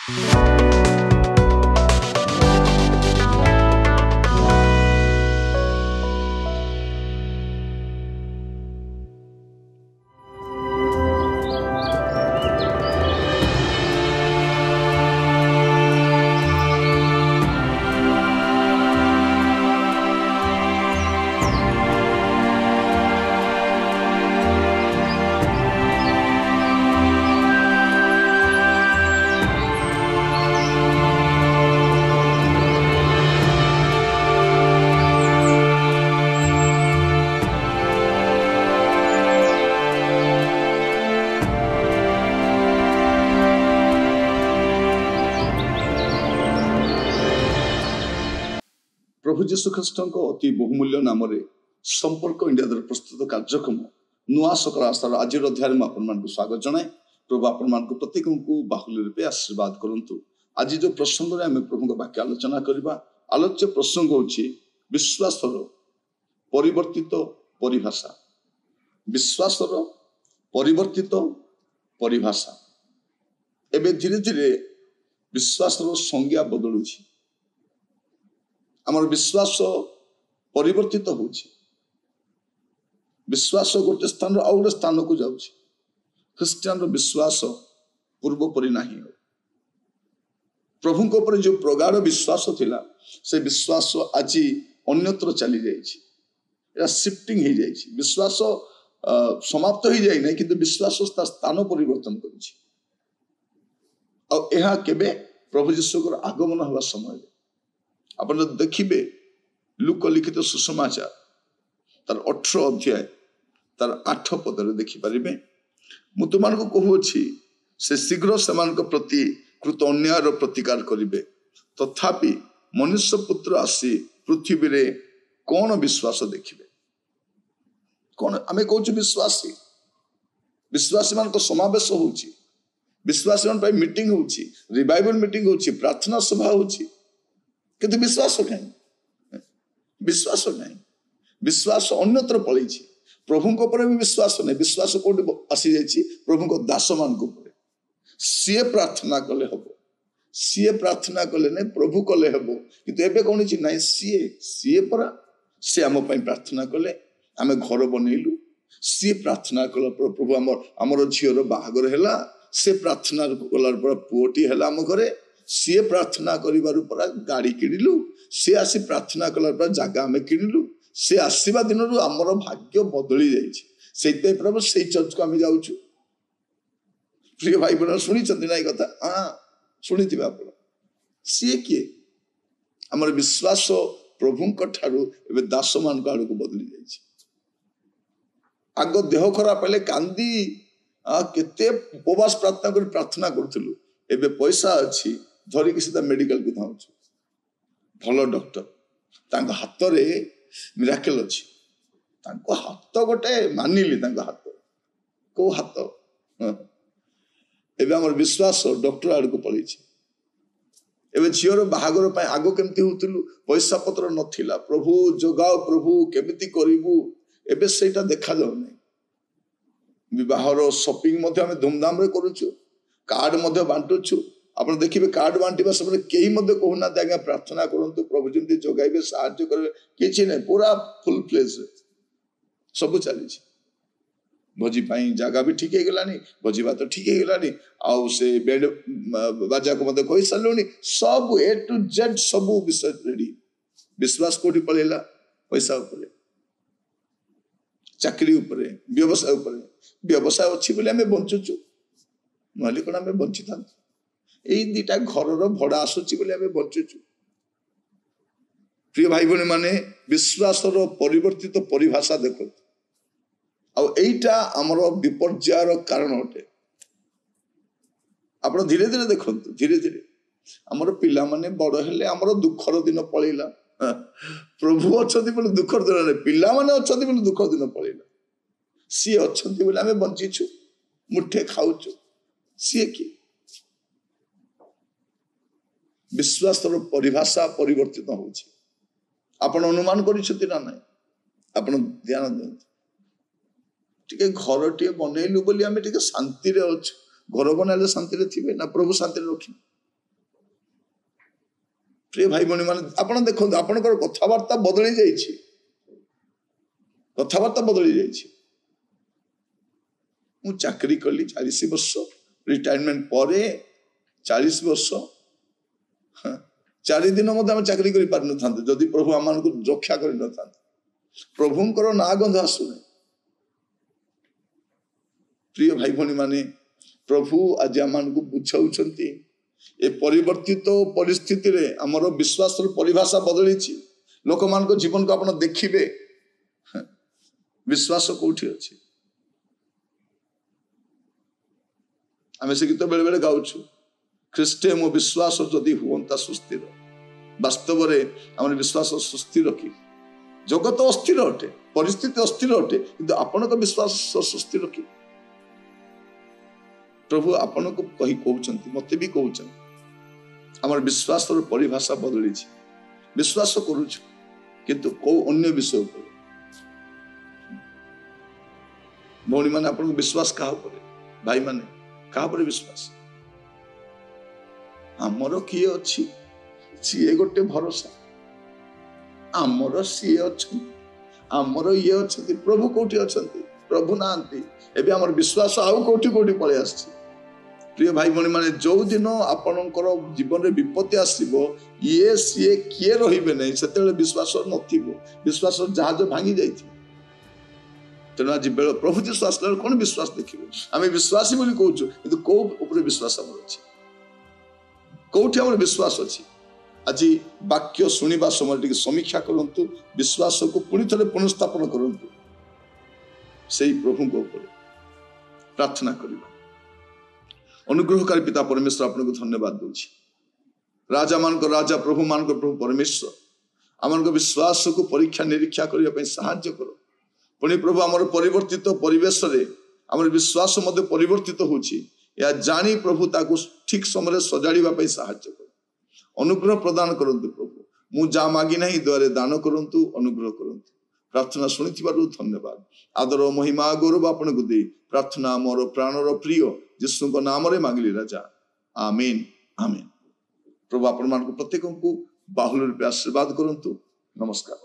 प्रभु जीशु ख्रीष्ट अति बहुमूल्य नाम संपर्क इंडिया द्वारा प्रस्तुत कार्यक्रम नुआ सकाल आशार आज अध्याय में आपण स्वागत जनाए। प्रभु आपण प्रत्येक को बाहुल्य रूपे आशीर्वाद करंतु। आज जो प्रसंग में आम प्रभु वाक्य आलोचना करवा, आलोच्य प्रसंग होछि विश्वासर परिवर्तित परिभाषा। विश्वासर परिवर्तित परिभाषा। एबे धीरे धीरे विश्वासर संज्ञा बदलुछि। आमर विश्वास परिवर्तित होछि। विश्वास गोटे स्थान आउ गोटे स्थान को जाउछि। ख्रिस्टियन विश्वास पूर्व परि नाही। प्रभु को ऊपर जो प्रगाढ़ विश्वास थिला से विश्वास आज अन्यत्र चली जाइछि। एरा शिफ्टिंग हो जाइछि। विश्वास समाप्त हो जाय नै, किंतु विश्वास स्थान परिवर्तन करिछि। आ एहा केबे प्रभु यीशु को आगमन हवा समय अपन देखिए लूक लिखित सुसमाचार तार 18 अध्याय तार 8 पदरे देखिपारे। मु तुमको कहूछि से शीघ्र सेमान प्रति कृत अन्यायर प्रतिकार करिवे, तथापि मनुष्य पुत्र आसी पृथ्वी रे कौन विश्वास देखिवे। कौन आमे कहूछु विश्वासी। विश्वासी मान समावेश होछि। विश्वासी मान मीटिंग होछि, रिवाइवल मीटिंग होछि, प्रार्थना सभा होछि, किंतु विश्वास नहीं। विश्वास नहीं। विश्वास अन्यत्र पलैछि। प्रभु को ऊपर भी विश्वास नहीं। विश्वास कोड आसी जाइछि प्रभु को दास मान को ऊपर। सीए प्रार्थना कले हबो, सीए प्रार्थना कले नहीं प्रभु कले हबो, किंतु एबे कोन छि नहीं सीए परा से हम पई प्रार्थना कले, आमे घर बनैलु, सीए प्रार्थना कला प्रभु हमर झियर बाहागर हैला, से प्रार्थना कलार पर पुओटी हैला हम घरे, सीए प्रार्थना करिबारु परा गाड़ी किनिलु, से आसी प्रार्थना कलार पर जागा हमें किनिलु, से आसीबा दिनरु हमर भाग्य बदली जाइछि। सेते प्रभु से चर्च को हमें जाउछु। प्रिय भाई बहन सुनी चंदी नाई कथा। हां सुनिथिबा आपण। सीए किए हमर विश्वास प्रभु को ठारू एबे दास मान को आडू को बदली जाइछि। आगो देह खराब पहले कांदी केते उपवास प्रार्थना कर प्रार्थना करथुलु, एबे पैसा अछि धरिकी सीधा मेडिकल को धाउछु। भलो डॉक्टर तांको हाथ रे मिराकल अछि। तांको हाथ गोटे मानिली, तांको हाथ को हाथ एबे हमर विश्वास डॉक्टर आड़ को पळी छी। एबे झियर बाहागर पय आगो केमती होतलु, पैसा पत्र नथिला, प्रभु जोगाओ, प्रभु केमिति करिवु, एबे सेटा देखा जाउ नै। विवाहर शॉपिंग मध्य हम धूमधाम रे करूछु, कार्ड मध्य बांटुछु। आप देखिए कार्ड बांटा समय कहीं कहूना आज्ञा प्रार्थना करंतु प्रभु जमी जगाइबे साहाय्य करेंगे किसी ना पूरा फुल फ्लेज सब चली। भोजी जगह भी ठीक है, भोजी भात ठीक है, आउ से बेड बाजा को मत कही सारे सब ए टू जेड सब विषय रेडी। विश्वास कोठी पड़ेगा पैसा उपरे, चाकरी उपरे, व्यवसाय उपरे। व्यवसाय अच्छी बोले आम बंचुचु, नहले कौन आम बंची था। यही दीटा घर भड़ा आसुची बोले आम बंचुचु। प्रिय भाई भनी माने विश्वास परिवर्तित परिभाषा देखो। आईटा आमर विपर्यायर कारण अटे। आप धीरे धीरे देखु, धीरे धीरे आमर पिला माने बड़ हेले आमर दुखर दिन पलैला। प्रभु अच्छा बोले दुखर दिन नहीं, पिला माने अच्छा बोले दुखर दिन पलैला। सी अच्छा बोले आम बंचीचु, मुठे खाऊचु। सी किए विश्वास परिभाषा परिवर्तित होछि। आपण अनुमान करिसथि ना नहीं? आपण ध्यान दियंतु। टिके घर टिके बनैलु बोली आमे टिके शांति रे अछु। घर बनाले शांति रे थिबे ना? प्रभु शांति रे रखि। प्रिय भाई भौणी माने आपण देखो आपणकर कथावार्ता बदली जाइछि कथावार्ता बदली जाइछि मु चाकरी कली 40 वर्ष रिटायरमेंट परे 40 वर्ष 4 दिन मध्य आम चाकरी कर पार न जदि प्रभु आम रक्षा कर न प्रभुंकर ना गंध आसुने प्रिय भाई भौणी माने प्रभु आज आम बुझाउछंती ए परिवर्तित परिस्थिति रे हमर विश्वास परिभाषा बदली लोक मान जीवन को आपण देखिबे विश्वास कोठी अछि आम से गीत बेले बेले गाउछु ख्रीष्टे मो विश्वास जदि हुअंता सुस्थिर वास्तव रे हमर विश्वास सुस्थिर कि जगत अस्थिर अटे परिस्थिति अस्थिर अटे किंतु आपण को विश्वास सुस्थिर कि प्रभु आपण को कही कहउछंती मते भी कहउछंती हमर विश्वास परिभाषा बदली विश्वास करूछु किंतु को अन्य विषय पर भौणी माने आपण विश्वास कहा पर भाई माने कहा पर विश्वास आमर किए अच्छी सी गोटे भरोसा आमर सी अच्छी आमर ये अच्छी प्रभु कोठी अच्छी प्रभु नांती एबे हमर विश्वास आउ कोठी कोठी पळे आछि प्रिय भाई भौणी माने जो दिन आपणकर जीवन रे विपत्ति आसीबो ये सी किए रहिबे नै सेतेले विश्वास नथिबो विश्वास जहाज भांगी जाइथि तेणु आज बेल प्रभु जी आसला कौन विश्वास देखिए आम विश्वासी बोली कहूँ कि कौ उपर विश्वास आम अच्छी कौटी आम विश्वास अच्छी आज वाक्य शुणा समय टी समीक्षा करूँ विश्वास को पुणी थे पुनर्स्थापन करूँ से प्रभु प्रार्थना करवा अनुग्रहकारी पिता परमेश्वर आपको धन्यवाद दूची राजा मान राजा प्रभु मान प्रभु परमेश्वर आम विश्वास को परीक्षा निरीक्षा करने साहाय्य करो पुणी प्रभु आमर परिवर्तित परिवेश रे आमर विश्वास मध्य परिवर्तित होची या जानी प्रभु ताको ठीक समय सजाड़िबा पई साहाय्य कर अनुग्रह प्रदान करंतु प्रभु मु जा मागी नहीं द्वारे दान करंतु अनुग्रह करंतु प्रार्थना सुनिथिबारु धन्यवाद आदर महिमा गौरव आपन को दे प्रार्थना मोर प्राणर प्रिय यीशु को नाम रे मांगली राजा आमीन आमीन प्रभु आपन मान को प्रत्येक को बाहुल रूपे आशीर्वाद करंतु नमस्कार।